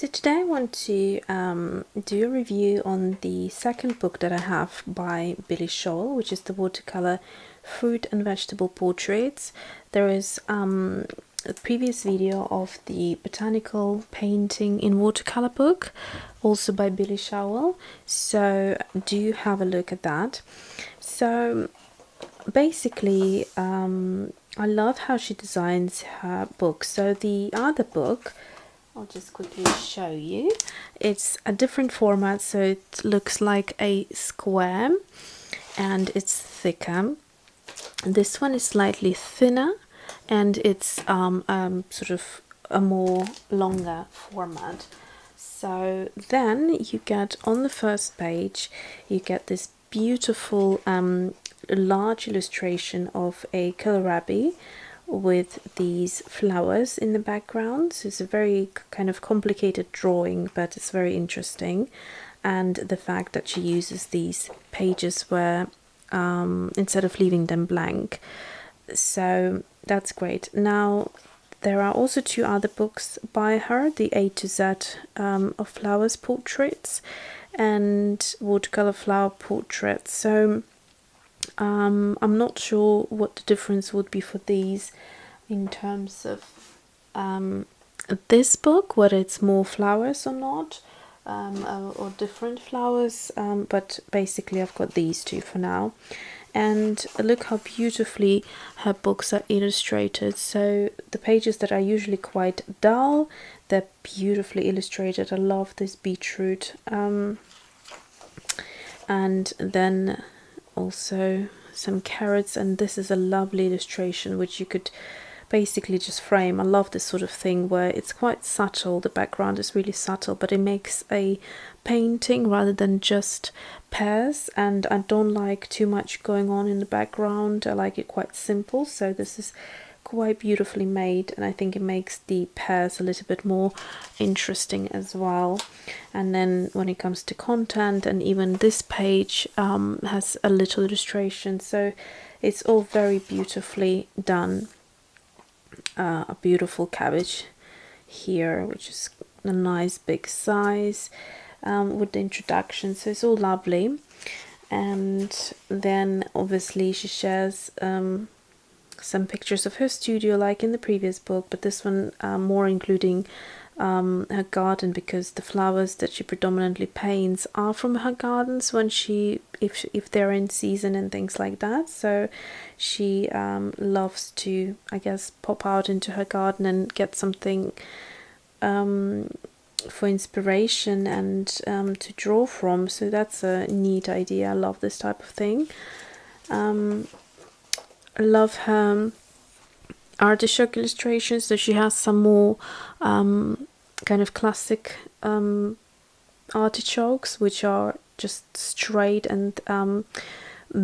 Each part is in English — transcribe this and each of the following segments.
So today I want to do a review on the second book that I have by Showell, which is the Watercolor Fruit and Vegetable Portraits. There is a previous video of the Botanical Painting in Watercolor book, also by Showell, so do have a look at that. So basically, I love how she designs her books. So the other book, I'll just quickly show you. It's a different format, so it looks like a square and it's thicker. This one is slightly thinner and it's sort of a more longer format. So then you get on the first page, you get this beautiful large illustration of a kohlrabi with these flowers in the background. So it's a very kind of complicated drawing, but it's very interesting. And the fact that she uses these pages where instead of leaving them blank, so that's great. Now there are also two other books by her, the A to Z of flowers portraits and watercolor flower portraits. So I'm not sure what the difference would be for these in terms of this book, whether it's more flowers or not, or different flowers, but basically I've got these two for now. And look how beautifully her books are illustrated. So the pages that are usually quite dull, they're beautifully illustrated. I love this beetroot. And then also some carrots, and this is a lovely illustration which you could basically just frame. I love this sort of thing where it's quite subtle, the background is really subtle, but it makes a painting rather than just pears, and I don't like too much going on in the background. I like it quite simple, so this is quite beautifully made, and I think it makes the pears a little bit more interesting as well. And then when it comes to content, and even this page has a little illustration, so it's all very beautifully done. A beautiful cabbage here, which is a nice big size, with the introduction, so it's all lovely. And then obviously she shares some pictures of her studio like in the previous book, but this one more including her garden, because the flowers that she predominantly paints are from her gardens when if they're in season and things like that. So she loves to, I guess, pop out into her garden and get something for inspiration and to draw from. So that's a neat idea. I love this type of thing. I love her artichoke illustrations, so she has some more kind of classic artichokes, which are just straight and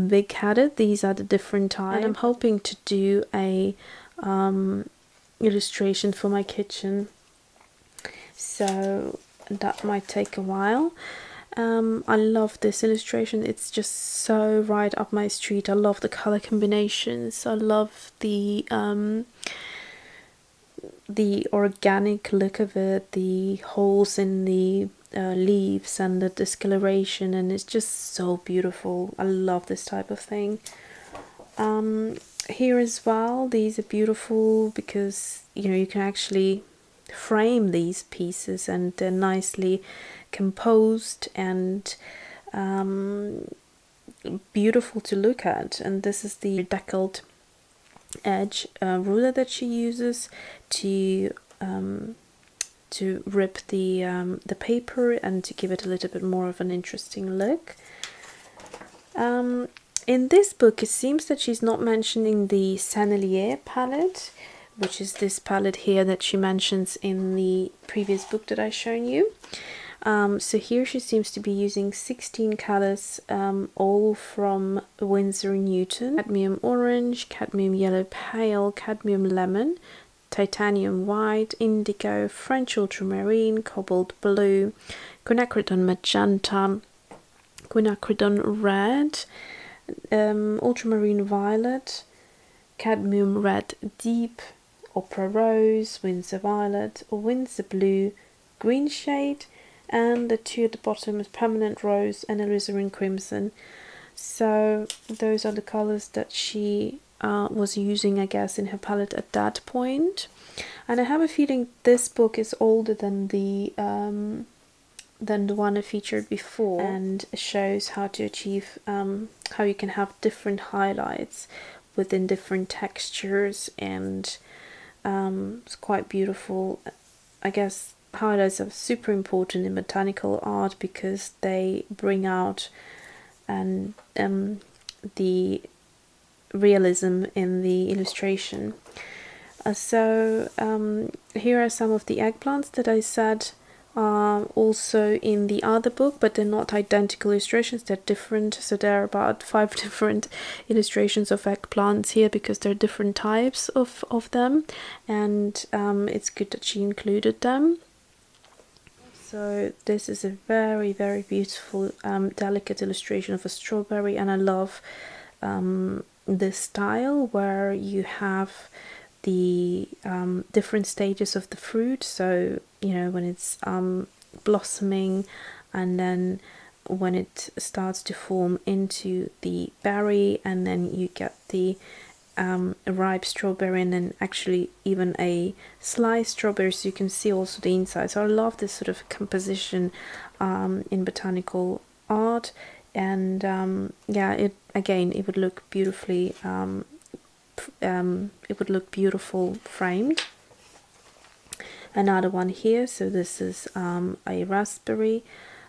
big-headed. These are the different types, and I'm hoping to do a illustration for my kitchen, so that might take a while. I love this illustration, it's just so right up my street. I love the color combinations, I love the organic look of it, the holes in the leaves and the discoloration, and it's just so beautiful. I love this type of thing. Here as well, these are beautiful because you can actually frame these pieces, and they're nicely composed and beautiful to look at. And this is the deckled edge ruler that she uses to rip the paper and to give it a little bit more of an interesting look. In this book, it seems that she's not mentioning the Sennelier palette, which is this palette here that she mentions in the previous book that I've shown you. So here she seems to be using 16 colors, all from Winsor & Newton. Cadmium orange, cadmium yellow pale, cadmium lemon, titanium white, indigo, French ultramarine, cobalt blue, quinacridone magenta, quinacridone red, ultramarine violet, cadmium red deep, opera rose, Winsor violet, Winsor blue, green shade, and the two at the bottom is Permanent Rose and Alizarin Crimson. So those are the colors that she was using, I guess, in her palette at that point. And I have a feeling this book is older than the one I featured before, and shows how to achieve how you can have different highlights within different textures, and it's quite beautiful. I guess highlights are super important in botanical art because they bring out and the realism in the illustration. So here are some of the eggplants that I said also in the other book, but they're not identical illustrations, they're different. So there are about 5 different illustrations of eggplants here because there are different types of them, and it's good that she included them. So this is a very, very beautiful delicate illustration of a strawberry, and I love this style where you have the different stages of the fruit. So you know, when it's blossoming, and then when it starts to form into the berry, and then you get the ripe strawberry, and then actually even a sliced strawberry, so you can see also the inside. So I love this sort of composition in botanical art, and yeah, it would look beautifully it would look beautiful framed. Another one here, so this is a raspberry,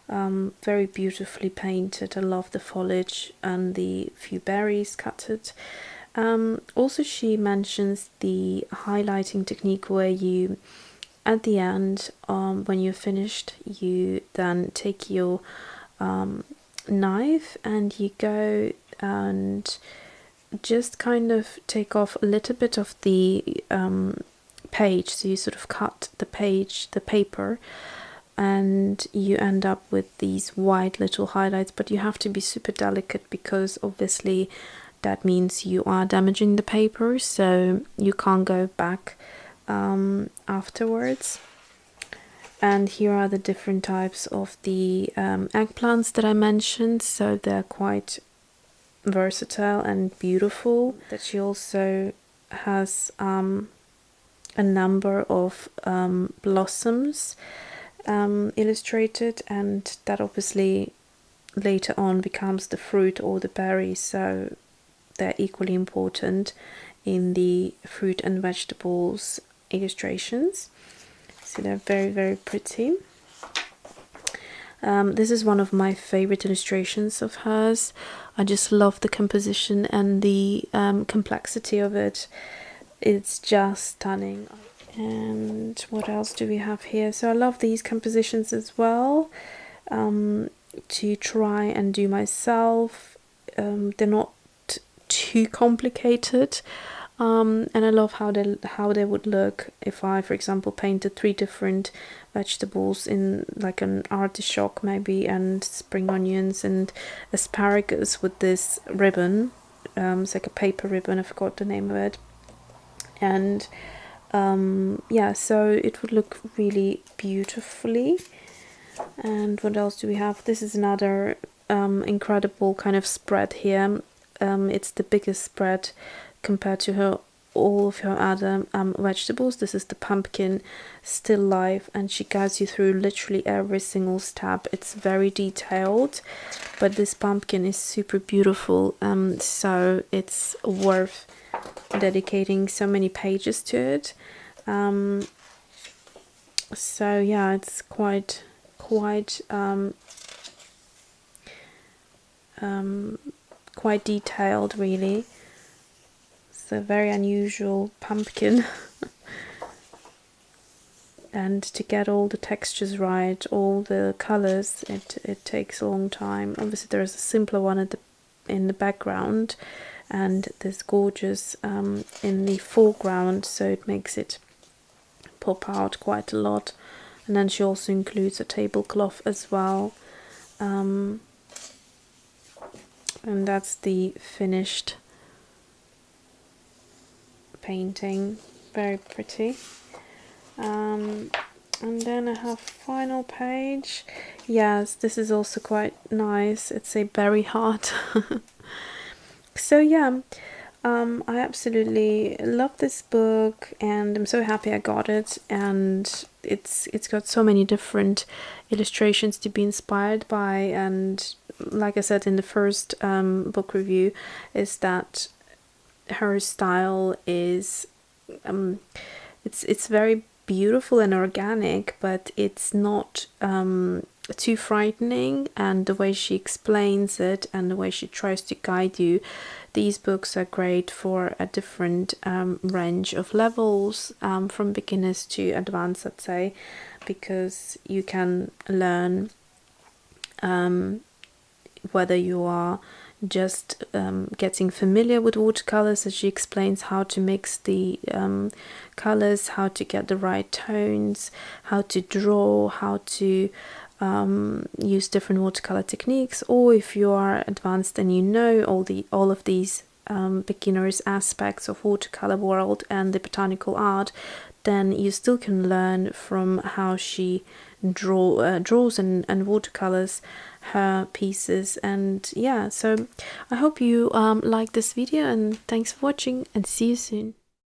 very beautifully painted. I love the foliage and the few berries cutted. Also she mentions the highlighting technique where you, at the end, when you're finished, you then take your knife and you go and just kind of take off a little bit of the page. So you sort of cut the paper, and you end up with these white little highlights, but you have to be super delicate because obviously that means you are damaging the paper, so you can't go back afterwards. And here are the different types of the eggplants that I mentioned, so they're quite versatile and beautiful. That she also has a number of blossoms illustrated, and that obviously later on becomes the fruit or the berry, so they're equally important in the fruit and vegetables illustrations. So they're very, very pretty. This is one of my favorite illustrations of hers. I just love the composition and the complexity of it. It's just stunning. And what else do we have here? So I love these compositions as well, to try and do myself. They're not too complicated, and I love how they would look if I, for example, painted 3 different vegetables in like an artichoke maybe, and spring onions and asparagus with this ribbon. It's like a paper ribbon, I forgot the name of it. And yeah, so it would look really beautifully. And what else do we have? This is another incredible kind of spread here. It's the biggest spread compared to all of her other vegetables. This is the pumpkin still live, and she guides you through literally every single step. It's very detailed, but this pumpkin is super beautiful, so it's worth dedicating so many pages to it. So yeah, it's quite detailed, really. It's a very unusual pumpkin. And to get all the textures right, all the colors, it takes a long time. Obviously there is a simpler one in the background, and this gorgeous in the foreground, so it makes it pop out quite a lot. And then she also includes a tablecloth as well, and that's the finished painting. Very pretty. And then I have final page. Yes, this is also quite nice. It's a berry heart. So yeah, I absolutely love this book, and I'm so happy I got it. And it's got so many different illustrations to be inspired by. And like I said in the first book review, is that her style is it's very beautiful and organic, but it's not too frightening, and the way she explains it and the way she tries to guide you, these books are great for a different range of levels, from beginners to advanced, I'd say, because you can learn whether you are just getting familiar with watercolors, as she explains how to mix the colors, how to get the right tones, how to draw, how to use different watercolor techniques, or if you are advanced and you know all of these beginners aspects of watercolor world and the botanical art, then you still can learn from how she draws and watercolors her pieces. And yeah, so I hope you like this video, and thanks for watching, and see you soon.